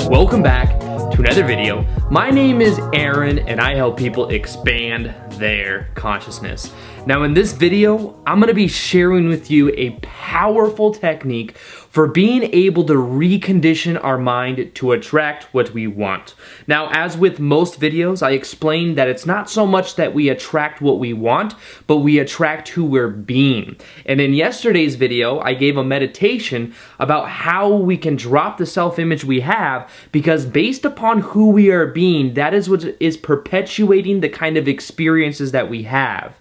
Welcome back to another video. My name is Aaron and I help people expand their consciousness. Now in this video, I'm gonna be sharing with you a powerful technique for being able to recondition our mind to attract what we want. Now, as with most videos, I explained that it's not so much that we attract what we want, but we attract who we're being. And in yesterday's video, I gave a meditation about how we can drop the self-image we have, because based upon who we are being, that is what is perpetuating the kind of experiences that we have.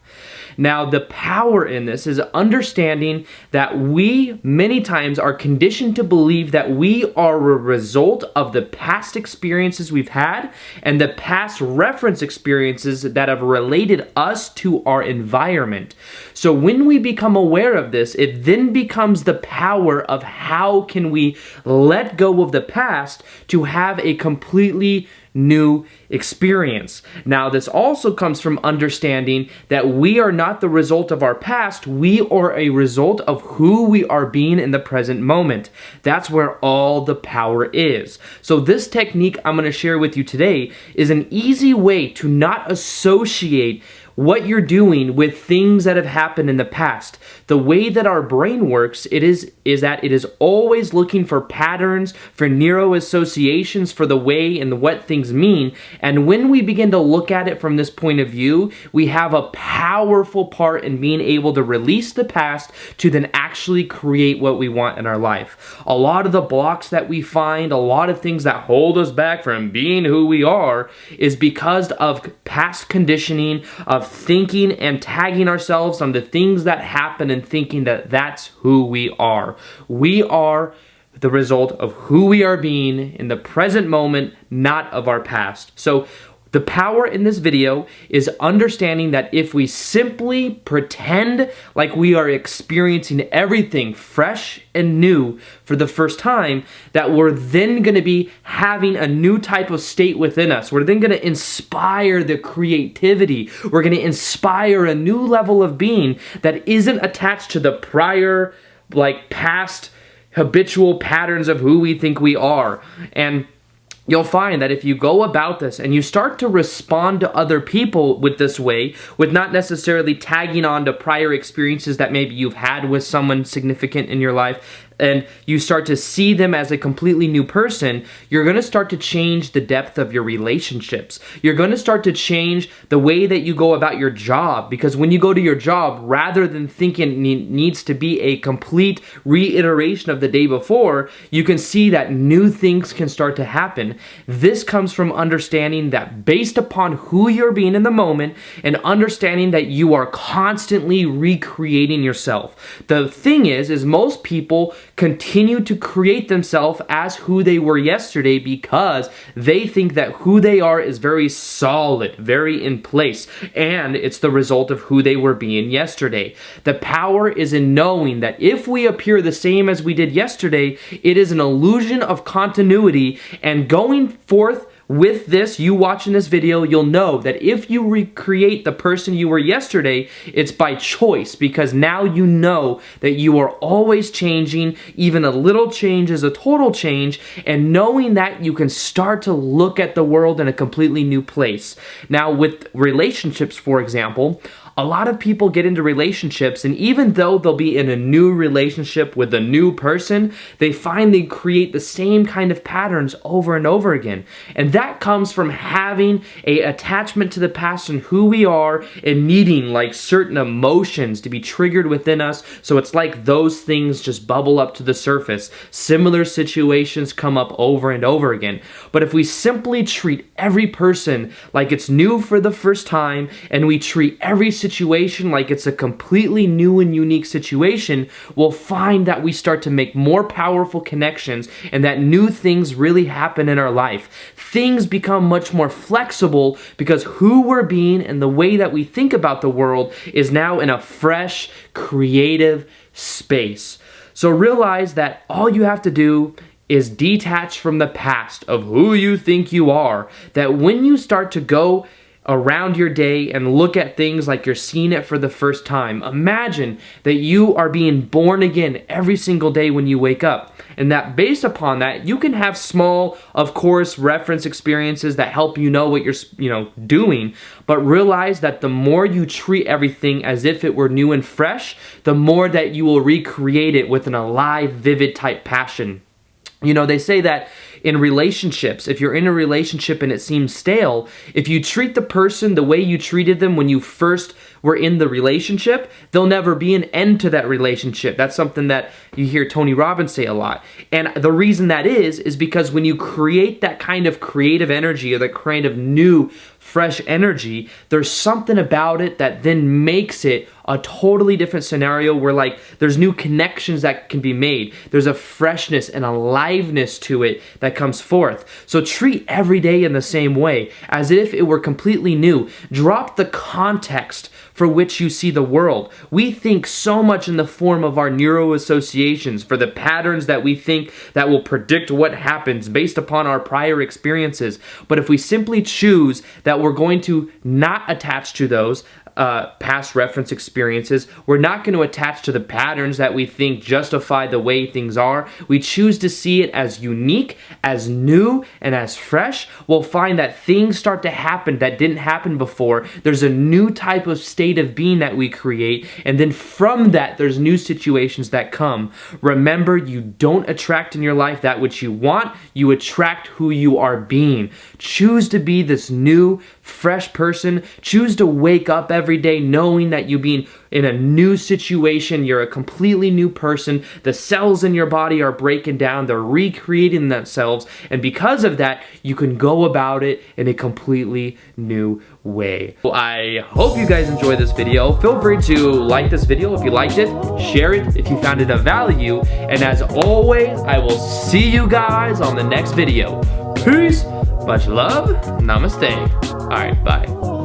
Now, the power in this is understanding that we many times are conditioned to believe that we are a result of the past experiences we've had and the past reference experiences that have related us to our environment. So when we become aware of this, it then becomes the power of how can we let go of the past to have a completely new experience. Now, this also comes from understanding that we are not the result of our past, we are a result of who we are being in the present moment. That's where all the power is. So this technique I'm going to share with you today is an easy way to not associate what you're doing with things that have happened in the past. The way that our brain works, is that it is always looking for patterns, for neuro associations, for the way and what things mean. And when we begin to look at it from this point of view, we have a powerful part in being able to release the past to then actually create what we want in our life. A lot of the blocks that we find, a lot of things that hold us back from being who we are, is because of past conditioning, of thinking and tagging ourselves on the things that happen and thinking that that's who we are. We are the result of who we are being in the present moment, not of our past. So the power in this video is understanding that if we simply pretend like we are experiencing everything fresh and new for the first time, that we're then going to be having a new type of state within us. We're then going to inspire the creativity. We're going to inspire a new level of being that isn't attached to the prior, past habitual patterns of who we think we are. And you'll find that if you go about this and you start to respond to other people with this way, with not necessarily tagging on to prior experiences that maybe you've had with someone significant in your life, and you start to see them as a completely new person, you're going to start to change the depth of your relationships. You're going to start to change the way that you go about your job, because when you go to your job, rather than thinking it needs to be a complete reiteration of the day before, you can see that new things can start to happen. This comes from understanding that based upon who you're being in the moment and understanding that you are constantly recreating yourself. The thing is most people continue to create themselves as who they were yesterday because they think that who they are is very solid, very in place, and it's the result of who they were being yesterday. The power is in knowing that if we appear the same as we did yesterday, it is an illusion of continuity, and going forth with this, you watching this video, you'll know that if you recreate the person you were yesterday, it's by choice, because now you know that you are always changing. Even a little change is a total change, and knowing that, you can start to look at the world in a completely new place. Now, with relationships, for example, a lot of people get into relationships, and even though they'll be in a new relationship with a new person, they find they create the same kind of patterns over and over again. And that comes from having an attachment to the past and who we are, and needing certain emotions to be triggered within us. So it's like those things just bubble up to the surface. Similar situations come up over and over again. But if we simply treat every person like it's new for the first time, and we treat every situation like it's a completely new and unique situation, we'll find that we start to make more powerful connections, and that new things really happen in our life. Things become much more flexible because who we're being and the way that we think about the world is now in a fresh, creative space. So realize that all you have to do is detach from the past of who you think you are. That when you start to go around your day and look at things like you're seeing it for the first time. Imagine that you are being born again every single day when you wake up. And that based upon that, you can have small, of course, reference experiences that help you know what you're doing. But realize that the more you treat everything as if it were new and fresh, the more that you will recreate it with an alive, vivid type passion. You know, they say that in relationships, if you're in a relationship and it seems stale, if you treat the person the way you treated them when you first were in the relationship, there'll never be an end to that relationship. That's something that you hear Tony Robbins say a lot. And the reason that is because when you create that kind of creative energy or that kind of new, fresh energy, there's something about it that then makes it a totally different scenario where like there's new connections that can be made. There's a freshness and aliveness to it that comes forth. So treat every day in the same way, as if it were completely new. Drop the context for which you see the world. We think so much in the form of our neuro associations, for the patterns that we think that will predict what happens based upon our prior experiences. But if we simply choose that we're going to not attach to those past reference experiences, we're not going to attach to the patterns that we think justify the way things are. We choose to see it as unique, as new, and as fresh. We'll find that things start to happen that didn't happen before. There's a new type of state of being that we create, and then from that, there's new situations that come. Remember, you don't attract in your life that which you want, you attract who you are being. Choose to be this new, fresh person. Choose to wake up every day knowing that you're being in a new situation. You're a completely new person. The cells in your body are breaking down. They're recreating themselves. And because of that, you can go about it in a completely new way. Well, I hope you guys enjoyed this video. Feel free to like this video if you liked it. Share it if you found it of value. And as always, I will see you guys on the next video. Peace. Much love. Namaste. All right, bye.